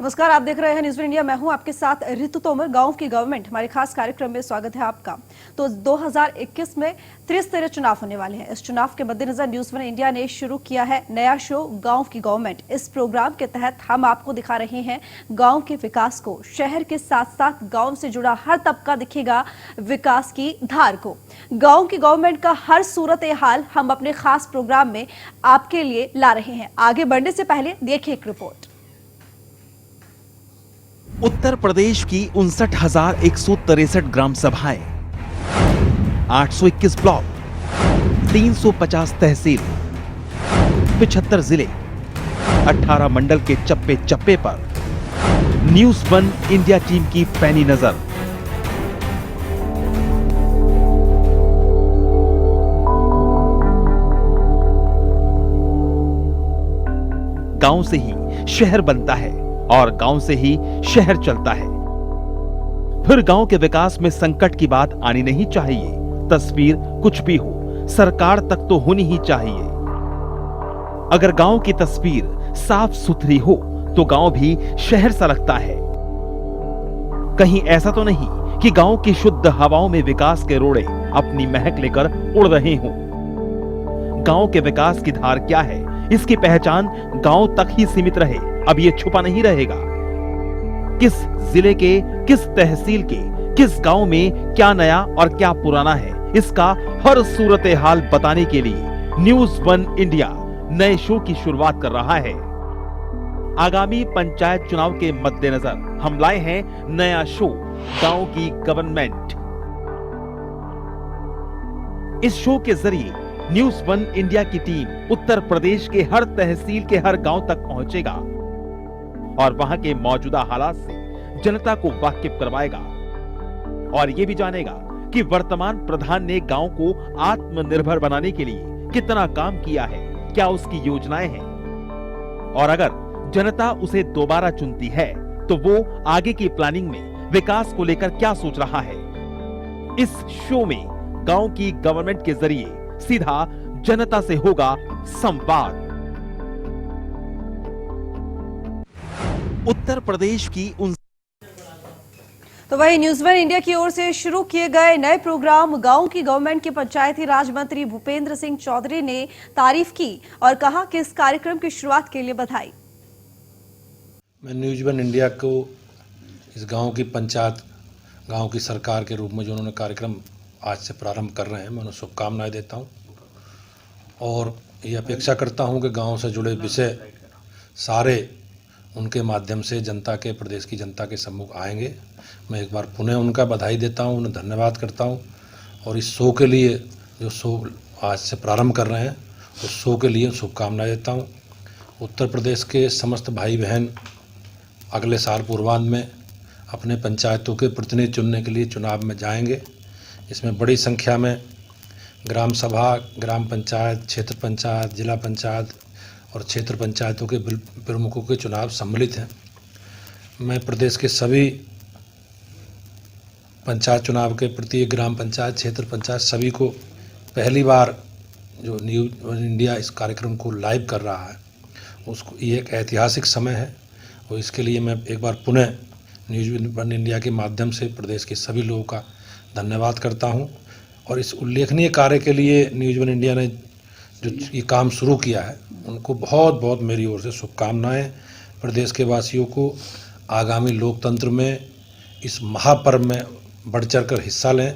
नमस्कार, आप देख रहे हैं न्यूज़ वन इंडिया। मैं हूं आपके साथ ऋतु तोमर। गांव की गवर्नमेंट हमारे खास कार्यक्रम में स्वागत है आपका। तो 2021 में त्रिस्तरीय चुनाव होने वाले हैं। इस चुनाव के मद्देनजर न्यूज़ वन इंडिया ने शुरू किया है नया शो गांव की गवर्नमेंट। इस प्रोग्राम के तहत हम आपको दिखा रहे हैं गांव के विकास को। शहर के साथ साथ गांव से जुड़ा हर तबका दिखेगा विकास की धार को। गांव की गवर्नमेंट का हर सूरत हाल हम अपने खास प्रोग्राम में आपके लिए ला रहे हैं। आगे बढ़ने से पहले देखिए एक रिपोर्ट। उत्तर प्रदेश की 59,163 ग्राम सभाएं, 821 ब्लॉक, 350 तहसील, 75 जिले, 18 मंडल के चप्पे चप्पे पर न्यूज़ वन इंडिया टीम की पैनी नजर। गांव से ही शहर बनता है और गांव से ही शहर चलता है। फिर गांव के विकास में संकट की बात आनी नहीं चाहिए। तस्वीर कुछ भी हो, सरकार तक तो होनी ही चाहिए। अगर गांव की तस्वीर साफ सुथरी हो तो गांव भी शहर सा लगता है। कहीं ऐसा तो नहीं कि गांव की शुद्ध हवाओं में विकास के रोड़े अपनी महक लेकर उड़ रहे हों। गांव के विकास की धार क्या है, इसकी पहचान गांव तक ही सीमित रहे, अब ये छुपा नहीं रहेगा। किस जिले के, किस तहसील के, किस गांव में क्या नया और क्या पुराना है, इसका हर सूरत हाल बताने के लिए न्यूज़ वन इंडिया नए शो की शुरुआत कर रहा है। आगामी पंचायत चुनाव के मद्देनजर हम लाए हैं नया शो गांव की गवर्नमेंट। इस शो के जरिए न्यूज़ वन इंडिया की टीम उत्तर प्रदेश के हर तहसील के हर गांव तक पहुंचेगा और वहां के मौजूदा हालात से जनता को वाकिफ करवाएगा और ये भी जानेगा कि वर्तमान प्रधान ने गांव को आत्मनिर्भर बनाने के लिए कितना काम किया है, क्या उसकी योजनाएं हैं और अगर जनता उसे दोबारा चुनती है तो वो आगे की प्लानिंग में विकास को लेकर क्या सोच रहा है। इस शो में गांव की गवर्नमेंट के जरिए सीधा जनता से होगा संवाद। उत्तर प्रदेश की तो वही न्यूज़ वन इंडिया की ओर से शुरू किए गए नए प्रोग्राम गांव की गवर्नमेंट के पंचायती राज मंत्री भूपेंद्र सिंह चौधरी ने तारीफ की और कहा कि इस कार्यक्रम की शुरुआत के लिए बधाई। मैं न्यूज़ वन इंडिया को इस गांव की पंचायत, गांव की सरकार के रूप में जो उन्होंने कार्यक्रम आज से प्रारंभ कर रहे हैं, मैं उन्हें शुभकामनाएं देता हूं और ये अपेक्षा करता हूं कि गांव से जुड़े विषय सारे उनके माध्यम से जनता के, प्रदेश की जनता के सम्मुख आएंगे। मैं एक बार पुनः उनका बधाई देता हूं, उन्हें धन्यवाद करता हूं और इस शो के लिए, जो शो आज से प्रारंभ कर रहे हैं, उस शो के लिए शुभकामनाएं देता हूं। उत्तर प्रदेश के समस्त भाई बहन अगले साल पूर्वांध में अपने पंचायतों के प्रतिनिधि चुनने के लिए चुनाव में जाएंगे। इसमें बड़ी संख्या में ग्राम सभा, ग्राम पंचायत, क्षेत्र पंचायत, जिला पंचायत और क्षेत्र पंचायतों के प्रमुखों के चुनाव सम्मिलित हैं। मैं प्रदेश के सभी पंचायत चुनाव के प्रत्येक ग्राम पंचायत, क्षेत्र पंचायत सभी को पहली बार जो न्यूज़ वन इंडिया इस कार्यक्रम को लाइव कर रहा है, उसको ये एक ऐतिहासिक समय है और इसके लिए मैं एक बार पुनः न्यूज़ वन इंडिया के माध्यम से प्रदेश के सभी लोगों का धन्यवाद करता हूं और इस उल्लेखनीय कार्य के लिए न्यूज़ वन इंडिया ने जो ये काम शुरू किया है, उनको बहुत बहुत मेरी ओर से शुभकामनाएं। प्रदेश के वासियों को आगामी लोकतंत्र में इस महापर्व में बढ़ चढ़कर हिस्सा लें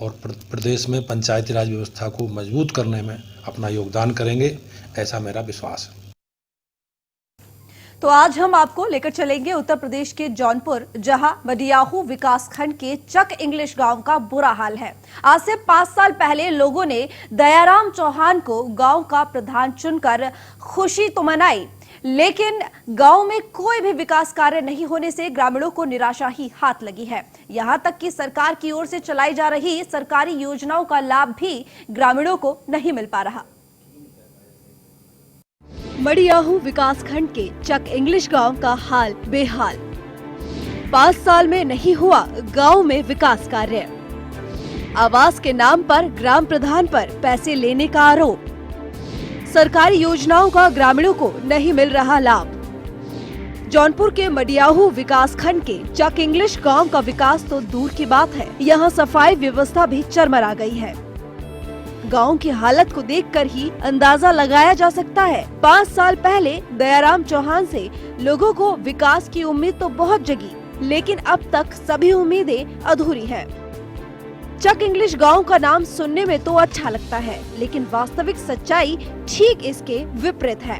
और प्रदेश में पंचायती राज व्यवस्था को मजबूत करने में अपना योगदान करेंगे, ऐसा मेरा विश्वास है। तो आज हम आपको लेकर चलेंगे उत्तर प्रदेश के जौनपुर, जहां मडियाहू विकासखंड के चक इंग्लिश गांव का बुरा हाल है। आज से 5 साल पहले लोगों ने दयाराम चौहान को गांव का प्रधान चुनकर खुशी तो मनाई, लेकिन गांव में कोई भी विकास कार्य नहीं होने से ग्रामीणों को निराशा ही हाथ लगी है। यहां तक कि सरकार की ओर से चलाई जा रही सरकारी योजनाओं का लाभ भी ग्रामीणों को नहीं मिल पा रहा। मडियाहू विकासखंड के चक इंग्लिश गांव का हाल बेहाल। 5 साल में नहीं हुआ गांव में विकास कार्य। आवास के नाम पर ग्राम प्रधान पर पैसे लेने का आरोप। सरकारी योजनाओं का ग्रामीणों को नहीं मिल रहा लाभ। जौनपुर के मडियाहू विकास खंड के चक इंग्लिश गांव का विकास तो दूर की बात है, यहाँ सफाई व्यवस्था भी चरमरा गई है। गांव की हालत को देखकर ही अंदाजा लगाया जा सकता है। 5 साल पहले दयाराम चौहान से लोगों को विकास की उम्मीद तो बहुत जगी, लेकिन अब तक सभी उम्मीदें अधूरी हैं। चक इंग्लिश गांव का नाम सुनने में तो अच्छा लगता है, लेकिन वास्तविक सच्चाई ठीक इसके विपरीत है।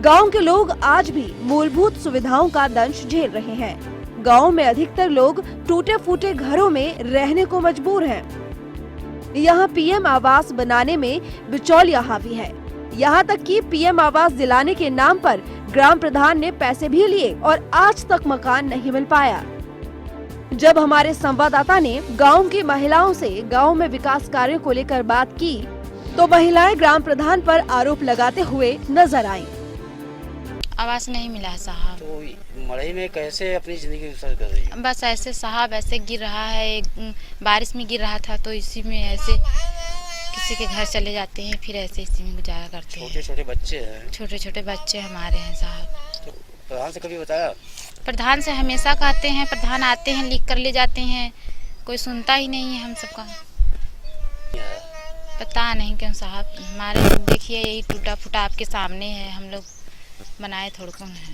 गांव के लोग आज भी मूलभूत सुविधाओं का दंश झेल रहे हैं। गांव में अधिकतर लोग टूटे फूटे घरों में रहने को मजबूर हैं। यहाँ पीएम आवास बनाने में बिचौलिया हावी है। यहाँ तक कि पीएम आवास दिलाने के नाम पर ग्राम प्रधान ने पैसे भी लिए और आज तक मकान नहीं मिल पाया। जब हमारे संवाददाता ने गांव की महिलाओं से गांव में विकास कार्यों को लेकर बात की, तो महिलाएं ग्राम प्रधान पर आरोप लगाते हुए नजर आईं। आवास नहीं मिला है साहब। तो मड़ई में कैसे अपनी जिंदगी बसर कर रही है? बस ऐसे साहब, ऐसे गिर रहा है, बारिश में गिर रहा था तो इसी में ऐसे किसी के घर चले जाते हैं, फिर ऐसे इसी में गुजारा करते हैं। छोटे छोटे बच्चे हैं? छोटे छोटे बच्चे हमारे हैं साहब। तो प्रधान से कभी बताया? प्रधान से हमेशा कहते हैं, प्रधान आते हैं लिख कर ले जाते हैं, कोई सुनता ही नहीं है हम सबका। पता नहीं क्यों साहब, हमारे देखिए यही टूटा फूटा आपके सामने है, हम लोग बनाए थोड़ा कौन है।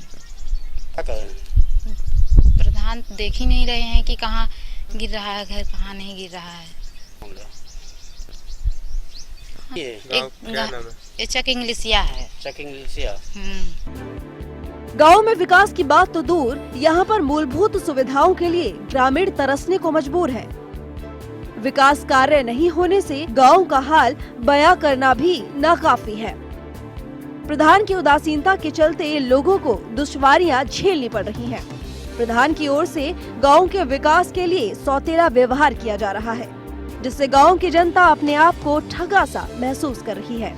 क्या कर रहे हैं? प्रधान देख ही नहीं रहे हैं कि कहाँ गिर रहा है घर, कहाँ नहीं गिर रहा है। ये चक इंग्लिशिया है। चक इंग्लिशिया। गांव में विकास की बात तो दूर, यहाँ पर मूलभूत सुविधाओं के लिए ग्रामीण तरसने को मजबूर है। विकास कार्य नहीं होने से गांव का हाल बयां करना भी नाकाफी है। प्रधान की उदासीनता के चलते लोगों को दुश्वारियां झेलनी पड़ रही हैं। प्रधान की ओर से गांव के विकास के लिए सौतेला व्यवहार किया जा रहा है, जिससे गांव की जनता अपने आप को ठगा सा महसूस कर रही है।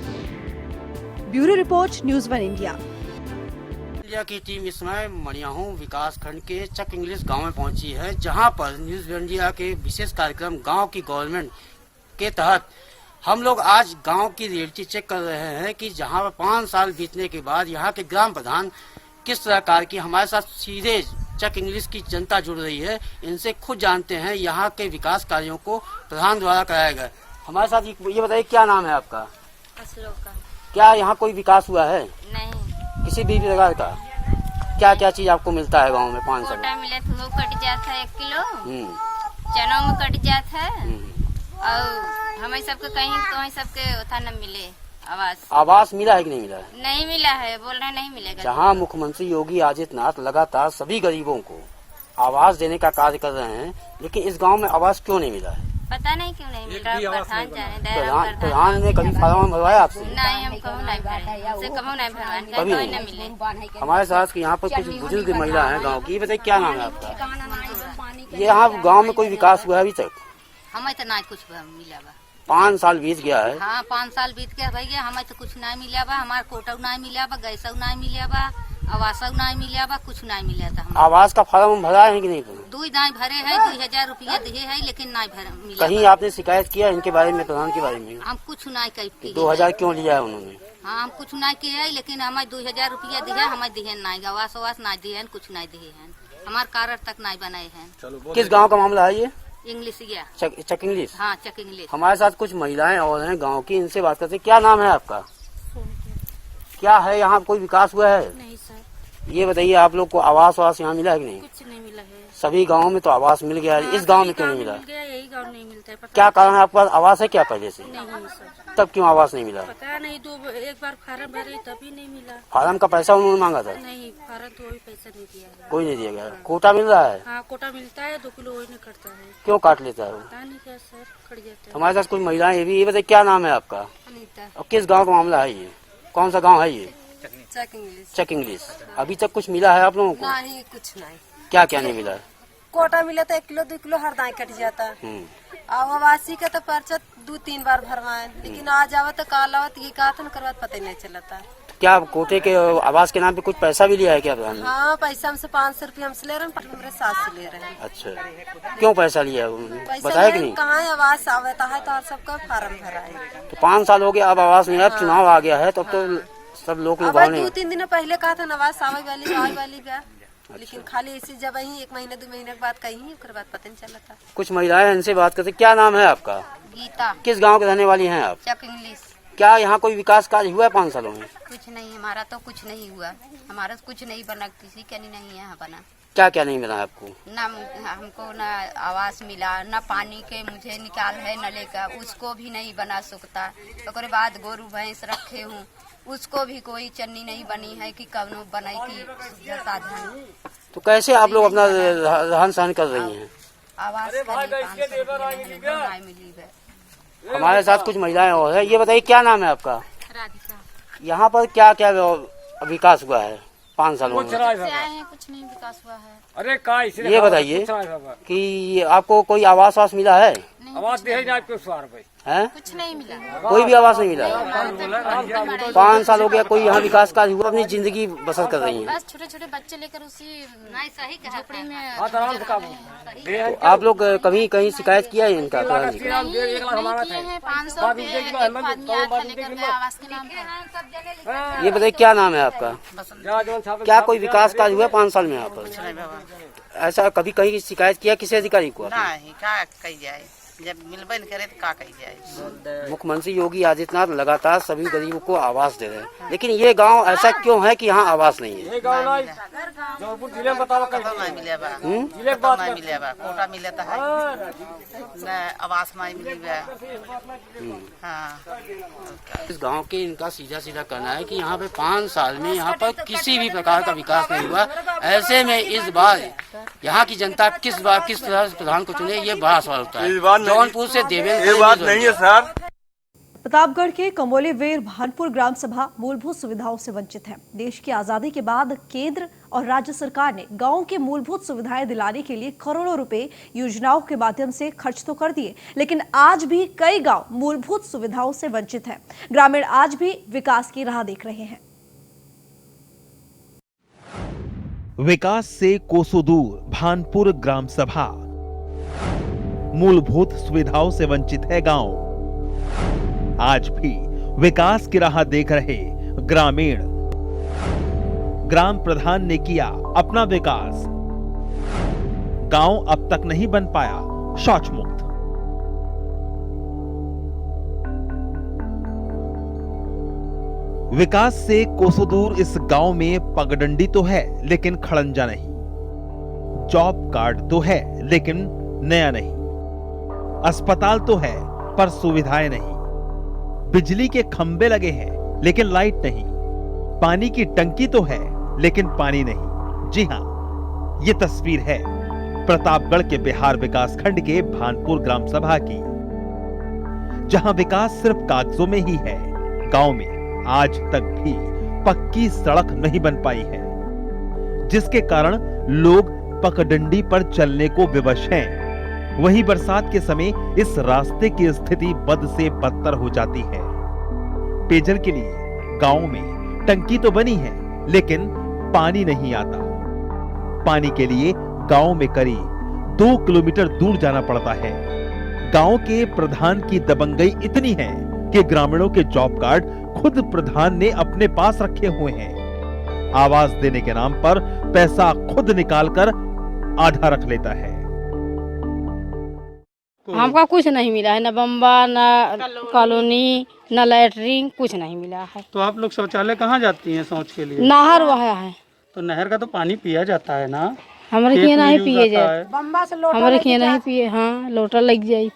Bureau report, news 1 India. India की टीम इस समय मडियाहू विकास खंड के चक इंग्लिश गांव में पहुंची है, जहां पर न्यूज़ 1 इंडिया के विशेष कार्यक्रम गांव की गवर्नमेंट के तहत हम लोग आज गांव की रियलिटी चेक कर रहे हैं कि जहां पर 5 साल बीतने के बाद यहाँ के ग्राम प्रधान किस प्रकार की हमारे साथ सीधे चक इंग्लिश की जनता जुड़ रही है। इनसे खुद जानते हैं यहाँ के विकास कार्यों को प्रधान द्वारा कराया गया। हमारे साथ ये बताइए, क्या नाम है आपका? अशोका। क्या यहाँ कोई विकास हुआ है? नहीं। किसी भी प्रकार का? क्या क्या चीज आपको मिलता है गाँव में 5 साल? कोटा मिले तो कट जाता है 1 किलो, चनों में कट जाता है, और हमें सबके कहीं सबके उतना न मिले आवास। आवास मिला है कि नहीं मिला है? नहीं मिला है, बोल रहे नहीं मिलेगा। जहां मुख्यमंत्री योगी आदित्यनाथ लगातार सभी गरीबों को आवास देने का कार्य कर रहे हैं, लेकिन इस गांव में आवास क्यों नहीं मिला है? पता नहीं क्यों नहीं मिल रहा। प्रधान ने कभी फार्म भरवाया आपसे? नहीं, हम कहूँ नहीं भरवाए, कभी नहीं मिले। हमारे साथ यहाँ पर कुछ बुजुर्ग महिला है गाँव की, बताइए क्या नाम है आपका? ये यहाँ गाँव में कोई विकास हुआ है अभी तक? हमें तो नहीं कुछ मिला बा। 5 साल बीत गया है। हाँ, 5 साल बीत गया भैया, हमें तो कुछ नहीं मिला बा। हमारे कोटा नहीं मिला बा, गैस नहीं मिला बा, आवास नहीं मिला बा, कुछ नहीं मिला था। आवास का फॉर्म भरा है कि नहीं? 2 नहीं भरे है, 2000 रुपया दिए है, लेकिन नहीं मिला। कहीं आपने शिकायत किया इनके बारे में, प्रधान के बारे में? हम कुछ नहीं कही। 2000 क्यों लिया है उन्होंने? हाँ, हम कुछ नहीं किए है, लेकिन हमें 2000 रुपया दिए, हमें दिए नहीं, आवास नहीं दिए, कुछ नहीं दिए है, हमारे कार्य तक नहीं बनाए हैं। किस गाँव का मामला है ये? इंग्लिशिया। चक इंग्लिश। हाँ, चक इंग्लिश। हमारे साथ कुछ महिलाएं और हैं गांव की, इनसे बात करते हैं। क्या नाम है आपका? क्या है, यहाँ कोई विकास हुआ है? नहीं सर। ये बताइए, आप लोग को आवास यहाँ मिला है कि नहीं? कुछ नहीं मिला है। सभी गाँव में तो आवास मिल गया है, इस गाँव में क्यों नहीं मिला? यही गाँव नहीं मिलता है। क्या कारण है? आपके पास आवास है क्या पहले से? नहीं सर। तब क्यों आवास नहीं मिला? पता नहीं, एक बार फार्म भरे तभी नहीं मिला। फार्म का पैसा उन्होंने मांगा था? नहीं, फार्म तो भी पैसा नहीं दिया है। कोई नहीं दिया गया। कोटा मिल रहा है? हाँ, कोटा मिलता है, 2 किलो वही नहीं कटता है। क्यों काट लेता है वो? पता नहीं क्या सर, कट जाता है। हमारे साथ कुछ महिलाएं ये भी। ये बताइए, क्या नाम है आपका? अनीता। और किस गाँव का मामला है ये? कौन सा गाँव है ये? चक इंग्लिश। चक इंग्लिश। अभी तक कुछ मिला है आप लोगों को? नहीं, कुछ नहीं। क्या क्या नहीं मिला है? कोटा मिला तो 1 किलो 2 किलो हर दाएं कट जाता। अब आवासी का तो पर्चा 2-3 बार भरवाए, लेकिन आज आवत तो काल आवत ये कहा था करवा पता ही नहीं चलता। क्या कोटे के आवास के नाम पे कुछ पैसा भी लिया है क्या प्रधान ने? हाँ, पैसा हमसे 500 रुपया हमसे ले रहे हैं, हमारे साथ से ले रहे हैं। अच्छा, क्यों पैसा लिया है उन्होंने? पैसा बताया कि नहीं? कहाँ आवास आवता है तो सबका फार्म भरा है। तो 5 साल हो गया, अब आवास नहीं है, अब चुनाव आ गया है, तो अब तो सब लोग अब लुभावने 2-3 दिन पहले कहा था नवाज आवे वाली बा, लेकिन खाली ऐसी जब ही 1 महीने 2 महीने के बाद कहीं उसके बाद पता नहीं चला था। कुछ महिलाएं इनसे बात करते। क्या नाम है आपका? गीता। किस गांव के रहने वाली हैं आप? चक इंग्लिश। क्या यहाँ कोई विकास कार्य हुआ है 5 सालों में? कुछ नहीं, हमारा तो कुछ नहीं हुआ, हमारा तो कुछ नहीं बना, किसी का नहीं यहाँ बना। क्या क्या नहीं मिला आपको? ना हमको ना आवास मिला, ना पानी के मुझे निकाल है नले का, उसको भी नहीं बना सकता। उसके बाद गोरू भैंस रखे हूँ, उसको भी कोई चन्नी नहीं बनी है कि कब बनाई थी साधन। तो कैसे आप लोग अपना रहन सहन कर रही हैं? आवास नहीं मिली है। हमारे साथ कुछ महिलाएं और हैं। ये बताइए क्या नाम है आपका? राधिका। यहाँ पर क्या क्या विकास हुआ है 5 सालों में? से आए हैं, कुछ नहीं विकास हुआ है। अरे का ये बताइए कि आपको कोई आवास मिला है? आवाज दे ही आपको 100 रुपए हैं? कुछ नहीं मिला, कोई भी आवास नहीं मिला। 5 साल हो गया, कोई यहाँ विकास कार्य हुआ? अपनी जिंदगी बसर कर रही है। बस छोटे छोटे बच्चे लेकर उसी झोपड़ी में। तो आप लोग कभी कहीं शिकायत किया है इनका? 500 आवास के नाम पर। ये बताइए क्या नाम है आपका? क्या कोई विकास कार्य हुआ 5 साल में यहाँ पर? ऐसा कभी कहीं शिकायत किया किसी अधिकारी को? नहीं, का कही जाए, जब मिलबे न करे तो का कही जाए। मुख्यमंत्री योगी आदित्यनाथ लगातार सभी गरीबों को आवास दे रहे हैं, लेकिन ये गांव ऐसा क्यों है कि यहाँ आवास नहीं है? जौनपुर जिले में बताओ नहीं मिले बा, जिले बात नहीं मिले बा, कोटा मिले तो है न, आवास नहीं मिली बा। हाँ, इस गांव के इनका सीधा सीधा कहना है कि यहाँ पे 5 साल में यहाँ पर किसी भी प्रकार का विकास नहीं हुआ। ऐसे में इस बार यहाँ की जनता किस तरह से प्रधान को चुने, ये बड़ा सवाल उठता है। जौनपुर से देवेंद्र। ये बात नहीं है सर। प्रतापगढ़ के कमोली वीर भानपुर ग्राम सभा मूलभूत सुविधाओं से वंचित है। देश की आजादी के बाद केंद्र और राज्य सरकार ने गांव के मूलभूत सुविधाएं दिलाने के लिए करोड़ों रुपए योजनाओं के माध्यम से खर्च तो कर दिए, लेकिन आज भी कई गांव मूलभूत सुविधाओं से वंचित हैं। ग्रामीण आज भी विकास की राह देख रहे हैं। विकास से कोसों दूर भानपुर ग्राम सभा। मूलभूत सुविधाओं से वंचित है गांव। आज भी विकास की राह देख रहे ग्रामीण। ग्राम प्रधान ने किया अपना विकास, गांव अब तक नहीं बन पाया शौच मुक्त। विकास से कोसों दूर इस गांव में पगडंडी तो है लेकिन खड़ंजा नहीं, जॉब कार्ड तो है लेकिन नया नहीं, अस्पताल तो है पर सुविधाएं नहीं, बिजली के खंबे लगे हैं लेकिन लाइट नहीं, पानी की टंकी तो है लेकिन पानी नहीं। जी हां, ये तस्वीर है प्रतापगढ़ के बिहार विकास खंड के भानपुर ग्राम सभा की, जहां विकास सिर्फ कागजों में ही है। गांव में आज तक भी पक्की सड़क नहीं बन पाई है, जिसके कारण लोग पगडंडी पर चलने को विवश हैं। वहीं बरसात के समय इस रास्ते की स्थिति बद से बदतर हो जाती है। पेयजल के लिए गांव में टंकी तो बनी है लेकिन पानी नहीं आता। पानी के लिए गांव में करीब 2 किलोमीटर दूर जाना पड़ता है। गांव के प्रधान की दबंगई इतनी है कि ग्रामीणों के जॉब कार्ड खुद प्रधान ने अपने पास रखे हुए हैं। आवास देने के नाम पर पैसा खुद निकालकर आधा रख लेता है। हमका कुछ नहीं मिला है, न बम्बा, न कॉलोनी, न लैटरिन, कुछ नहीं मिला है। तो आप लोग शौचालय कहाँ जाती हैं शौच के लिए? नहर वहाँ है। तो नहर का तो पानी पिया जाता है ना? हमारे खेत नहीं पिए जाए, हमारे खेत नहीं पिए। हाँ, लोटा लग जाये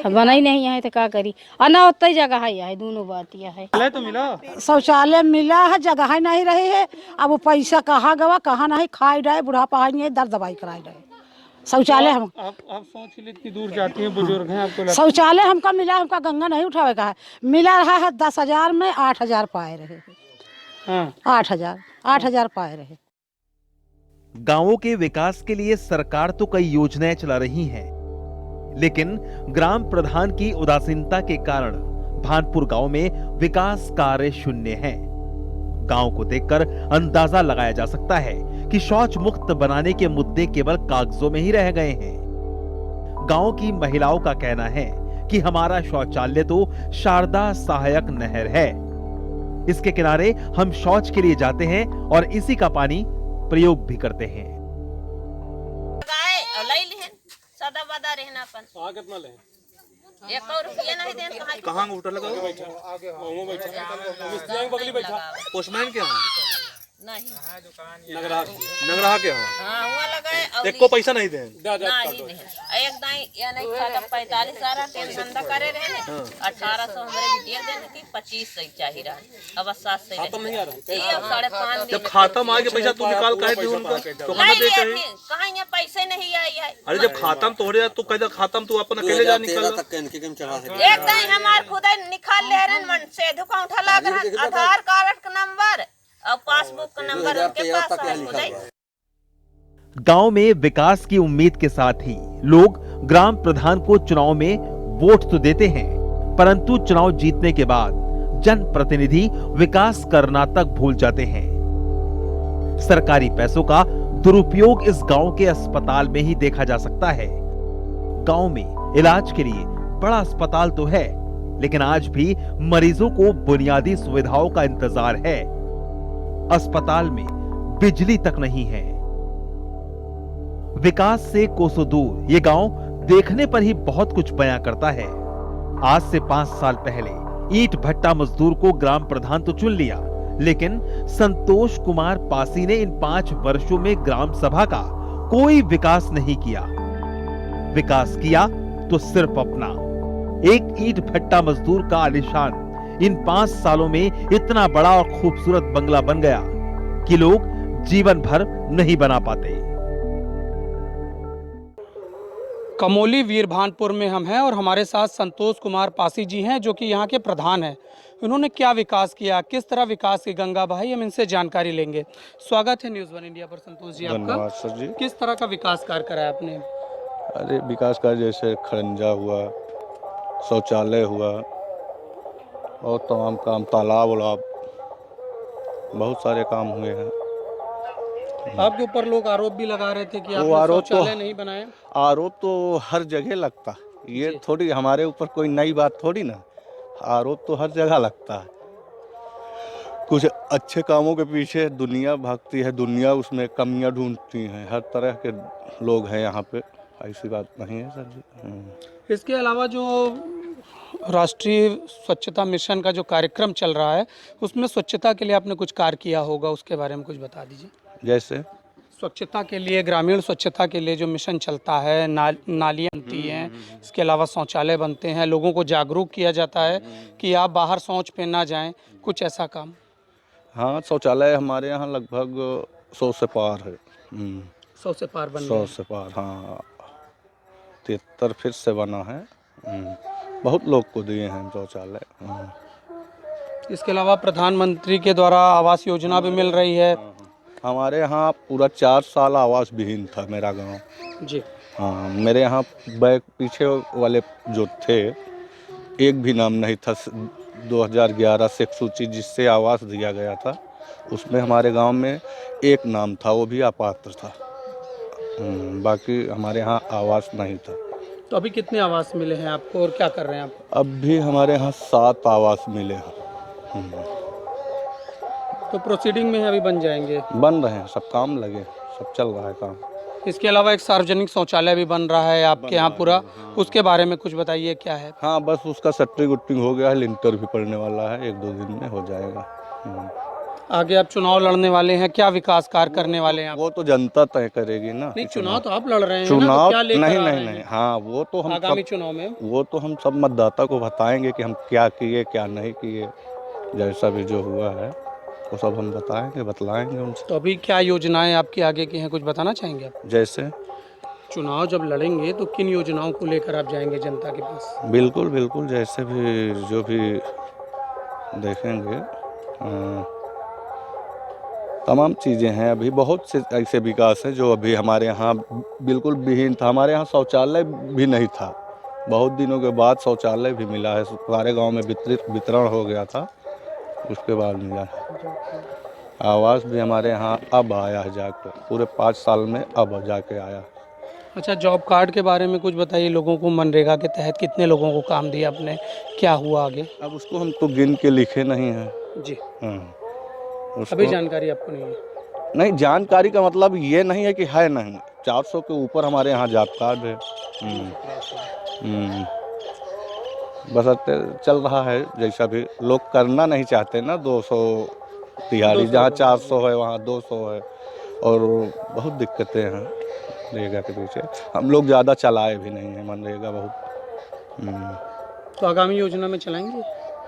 बना ही नहीं है तो क्या करी। और ना उतना ही जगह है, दोनों बात यह है। तो मिला शौचालय मिला है, जगह नहीं रही है। अब वो पैसा कहाँ गवा कहाँ नहीं, खाई रहे बुढ़ापा है, दर्द दवाई कराई रहे। शौचालय हम आप सोच के लिए इतनी दूर जाती हैं, बुजुर्ग हैं, आपको शौचालय हमका मिला, हमका गंगा नहीं उठावे का है। मिला रहा है 10,000 में 8,000 पाए रहे। हाँ। 8,000 पाए रहे। गांवों के विकास के लिए सरकार तो कई योजनाएं चला रही है, लेकिन ग्राम प्रधान की उदासीनता के कारण भानपुर गांव में विकास कार्य शून्य है। गांव को देखकर अंदाजा लगाया जा सकता है कि शौच मुक्त बनाने के मुद्दे केवल कागजों में ही रह गए हैं। गांव की महिलाओं का कहना है कि हमारा शौचालय तो शारदा सहायक नहर है, इसके किनारे हम शौच के लिए जाते हैं और इसी का पानी प्रयोग भी करते हैं। कितना ले? कहाँ अंगूठा लगा? बगली बैठा। पोस्टमैन क्या नहीं। नगरहा क्या एक को पैसा नहीं दे एक दाई या नहीं खाता 45 सारा के धंधा करे रहे 1800 हमरे बिटिया देने की 2500 चाहिए रहा अब 700 खाता नहीं आ रहा। ये 5.5 जब खाता में आगे पैसा तू निकाल काहे दे उनका तो कहां दे चाहिए? कहां ये पैसे नहीं आई है। अरे जब खाता में तोड़े तो कहदा खाता में तू अपन अकेले जा निकल एक दाई हमार खुद निकाल ले रहे मन से दुका उठा लग रहा आधार कार्ड का नंबर और पासबुक का नंबर उनके पास है। गांव में विकास की उम्मीद के साथ ही लोग ग्राम प्रधान को चुनाव में वोट तो देते हैं, परंतु चुनाव जीतने के बाद जनप्रतिनिधि विकास करना तक भूल जाते हैं। सरकारी पैसों का दुरुपयोग इस गांव के अस्पताल में ही देखा जा सकता है। गांव में इलाज के लिए बड़ा अस्पताल तो है, लेकिन आज भी मरीजों को बुनियादी सुविधाओं का इंतजार है। अस्पताल में बिजली तक नहीं है। विकास से कोसों दूर ये गांव देखने पर ही बहुत कुछ बयां करता है। आज से 5 साल पहले ईंट भट्टा मजदूर को ग्राम प्रधान तो चुन लिया, लेकिन संतोष कुमार पासी ने इन 5 वर्षों में ग्राम सभा का कोई विकास नहीं किया। विकास किया तो सिर्फ अपना। एक ईंट भट्टा मजदूर का आलिशान इन 5 सालों में इतना बड़ा और खूबसूरत बंगला बन गया कि लोग जीवन भर नहीं बना पाते। कमोली वीरभानपुर में हम हैं और हमारे साथ संतोष कुमार पासी जी हैं, जो कि यहाँ के प्रधान हैं। उन्होंने क्या विकास किया, किस तरह विकास की गंगा बहाई, हम इनसे जानकारी लेंगे। स्वागत है न्यूज़ वन इंडिया पर संतोष जी आपका। धन्यवाद सर जी। किस तरह का विकास कार्य कराया आपने? अरे विकास कार्य जैसे खरंजा हुआ, शौचालय हुआ और तमाम काम, तालाब उलाब, बहुत सारे काम हुए हैं। आपके ऊपर लोग आरोप भी लगा रहे थे कि वो आपने आरोप शौचालय नहीं बनाए। आरोप तो हर जगह लगता, ये थोड़ी हमारे ऊपर कोई नई बात थोड़ी ना। आरोप तो हर जगह लगता है। कुछ अच्छे कामों के पीछे दुनिया भागती है, दुनिया उसमें कमियां ढूंढती हैं। हर तरह के लोग हैं यहाँ पे, ऐसी बात नहीं है सर जी। इसके अलावा जो राष्ट्रीय स्वच्छता मिशन का जो कार्यक्रम चल रहा है, उसमें स्वच्छता के लिए आपने कुछ कार्य किया होगा, उसके बारे में कुछ बता दीजिए। जैसे स्वच्छता के लिए, ग्रामीण स्वच्छता के लिए जो मिशन चलता है, नालियाँ बनती हैं, इसके अलावा शौचालय बनते हैं, लोगों को जागरूक किया जाता है कि आप बाहर शौच पे ना जाएं, कुछ ऐसा काम? हाँ, शौचालय हमारे यहाँ लगभग 100 से पार है। 100 से पार बन 100 से पार, हाँ। 73 फिर से बना है। बहुत लोग को दिए हैं शौचालय। इसके अलावा प्रधानमंत्री के द्वारा आवास योजना भी मिल रही है। हमारे यहाँ पूरा 4 साल आवास विहीन था मेरा गांव जी। हाँ, मेरे यहाँ बैक पीछे वाले जो थे, एक भी नाम नहीं था। 2011 से एक सूची जिससे आवास दिया गया था, उसमें हमारे गांव में एक नाम था, वो भी अपात्र था। बाकी हमारे यहाँ आवास नहीं था। तो अभी कितने आवास मिले हैं आपको और क्या कर रहे हैं आप? अब भी हमारे यहाँ 7 आवास मिले हैं। तो प्रोसीडिंग में अभी बन जाएंगे? बन रहे हैं, सब काम लगे, सब चल रहा है काम। इसके अलावा एक सार्वजनिक शौचालय भी बन रहा है आपके यहाँ पूरा, उसके बारे में कुछ बताइए, क्या है? हाँ, बस उसका शटरिंग उटरिंग हो गया है, लिंटर भी पड़ने वाला है, 1-2 दिन में हो जाएगा। आगे आप चुनाव लड़ने वाले हैं, क्या विकास कार्य करने वाले हैं आप? वो तो जनता तय करेगी ना। नहीं, चुनाव तो आप लड़ रहे हैं चुनाव ना, तो क्या लेकर नहीं आ रहे नहीं हैं? नहीं, हाँ, वो तो हम आगामी चुनाव में वो तो हम सब मतदाता को बताएंगे कि हम क्या किए क्या नहीं किए। जैसा भी जो हुआ है वो सब हम बताएंगे, बतलाएंगे उनसे। तो अभी क्या योजनाएं आपकी आगे की हैं, कुछ बताना चाहेंगे आप? जैसे चुनाव जब लड़ेंगे तो किन योजनाओं को लेकर आप जाएंगे जनता के पास? बिल्कुल बिल्कुल, जैसे भी जो भी देखेंगे, तमाम चीज़ें हैं। अभी बहुत से ऐसे विकास हैं जो अभी हमारे यहाँ बिल्कुल विहीन था। हमारे यहाँ शौचालय भी नहीं था, बहुत दिनों के बाद शौचालय भी मिला है। सारे गांव में वितरण हो गया था, उसके बाद मिला है। आवास भी हमारे यहाँ अब आया है जाकर, पूरे 5 साल में अब जाके आया। अच्छा, जॉब कार्ड के बारे में कुछ बताइए। लोगों को मनरेगा के तहत कितने लोगों को काम दिया आपने, क्या हुआ आगे? अब उसको हम तो गिन के लिखे नहीं हैं। जी। हाँ अभी जानकारी आपको नहीं है? नहीं, जानकारी का मतलब ये नहीं है कि है नहीं, 400 के ऊपर हमारे यहाँ जॉब कार्ड है। बस चल रहा है जैसा भी, लोग करना नहीं चाहते ना। 200 दिहाड़ी जहाँ 400 है वहाँ 200 है, और बहुत दिक्कतें हैं मनरेगा के पीछे। हम लोग ज़्यादा चलाए भी नहीं हैं मनरेगा बहुत। तो आगामी योजना में चलाएंगे?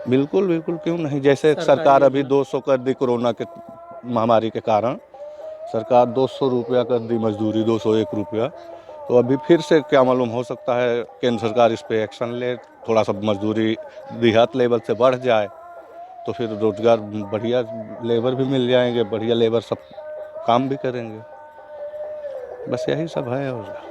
बिल्कुल बिल्कुल, क्यों नहीं। जैसे सरकार अभी 200 कर दी कोरोना के महामारी के कारण, सरकार 200 रुपया कर दी मजदूरी, 201 रुपया। तो अभी फिर से क्या मालूम, हो सकता है केंद्र सरकार इस पे एक्शन ले, थोड़ा सा मजदूरी देहात लेवल से बढ़ जाए, तो फिर रोजगार, बढ़िया लेबर भी मिल जाएंगे, बढ़िया लेबर सब काम भी करेंगे। बस यही सब है। और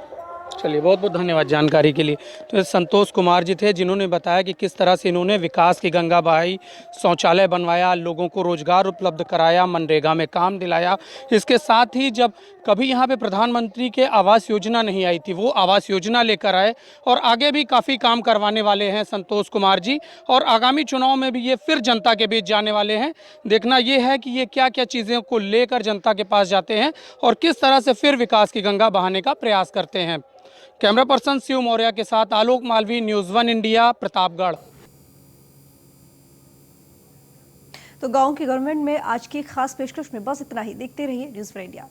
चलिए, बहुत बहुत धन्यवाद जानकारी के लिए। तो संतोष कुमार जी थे जिन्होंने बताया कि किस तरह से इन्होंने विकास की गंगा बहाई, शौचालय बनवाया, लोगों को रोजगार उपलब्ध कराया, मनरेगा में काम दिलाया। इसके साथ ही जब कभी यहाँ पे प्रधानमंत्री के आवास योजना नहीं आई थी, वो आवास योजना लेकर आए और आगे भी काफ़ी काम करवाने वाले हैं संतोष कुमार जी। और आगामी चुनाव में भी ये फिर जनता के बीच जाने वाले हैं। देखना ये है कि ये क्या क्या चीज़ों को लेकर जनता के पास जाते हैं और किस तरह से फिर विकास की गंगा बहाने का प्रयास करते हैं। कैमरा पर्सन शिव मौर्य के साथ आलोक मालवी, न्यूज़ 1 इंडिया, प्रतापगढ़। तो गांव की गवर्नमेंट में आज की खास पेशकश में बस इतना ही। देखते रहिए न्यूज़ 1 इंडिया।